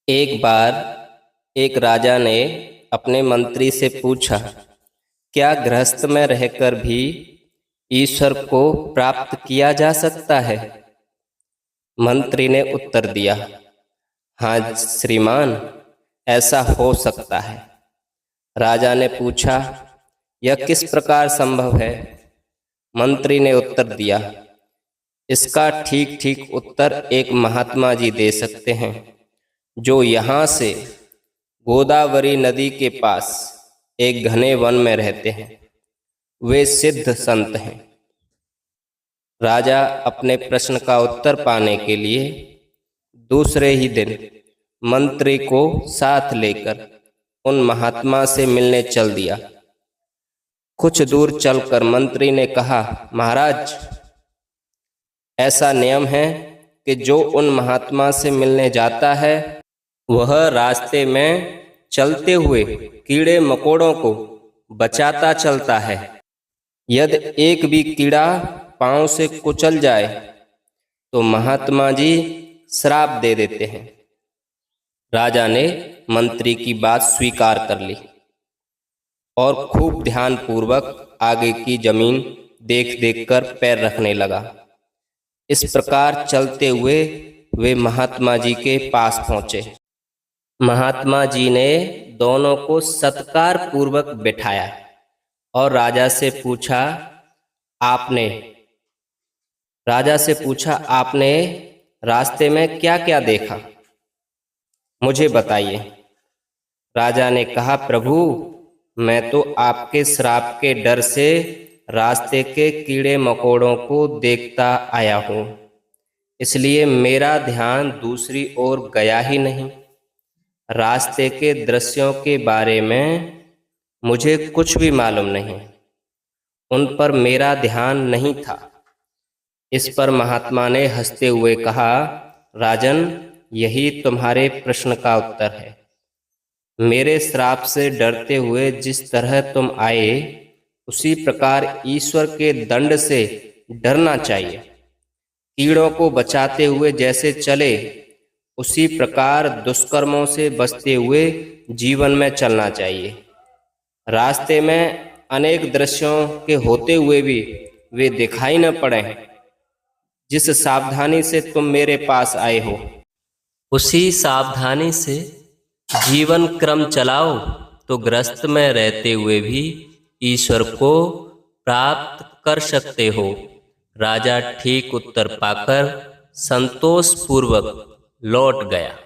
एक बार एक राजा ने अपने मंत्री से पूछा, क्या गृहस्थ में रहकर भी ईश्वर को प्राप्त किया जा सकता है? मंत्री ने उत्तर दिया, हाँ श्रीमान, ऐसा हो सकता है। राजा ने पूछा, यह किस प्रकार संभव है? मंत्री ने उत्तर दिया, इसका ठीक ठीक उत्तर एक महात्मा जी दे सकते हैं, जो यहाँ से गोदावरी नदी के पास एक घने वन में रहते हैं। वे सिद्ध संत हैं। राजा अपने प्रश्न का उत्तर पाने के लिए दूसरे ही दिन मंत्री को साथ लेकर उन महात्मा से मिलने चल दिया। कुछ दूर चलकर मंत्री ने कहा, महाराज, ऐसा नियम है कि जो उन महात्मा से मिलने जाता है वह रास्ते में चलते हुए कीड़े मकोड़ों को बचाता चलता है। यदि एक भी कीड़ा पांव से कुचल जाए तो महात्मा जी श्राप दे देते हैं। राजा ने मंत्री की बात स्वीकार कर ली और खूब ध्यानपूर्वक आगे की जमीन देख देख कर पैर रखने लगा। इस प्रकार चलते हुए वे महात्मा जी के पास पहुंचे। महात्मा जी ने दोनों को सत्कार पूर्वक बिठाया और राजा से पूछा, आपने रास्ते में क्या क्या देखा? मुझे बताइए। राजा ने कहा, प्रभु, मैं तो आपके श्राप के डर से रास्ते के कीड़े मकोड़ों को देखता आया हूँ, इसलिए मेरा ध्यान दूसरी ओर गया ही नहीं। रास्ते के दृश्यों के बारे में मुझे कुछ भी मालूम नहीं, उन पर मेरा ध्यान नहीं था। इस पर महात्मा ने हंसते हुए कहा, राजन, यही तुम्हारे प्रश्न का उत्तर है। मेरे श्राप से डरते हुए जिस तरह तुम आए, उसी प्रकार ईश्वर के दंड से डरना चाहिए। कीड़ों को बचाते हुए जैसे चले, उसी प्रकार दुष्कर्मों से बचते हुए जीवन में चलना चाहिए। रास्ते में अनेक दृश्यों के होते हुए भी वे दिखाई न पड़े, जिस सावधानी से तुम मेरे पास आए हो, उसी सावधानी से जीवन क्रम चलाओ तो गृहस्थ में रहते हुए भी ईश्वर को प्राप्त कर सकते हो। राजा ठीक उत्तर पाकर संतोषपूर्वक लौट गया।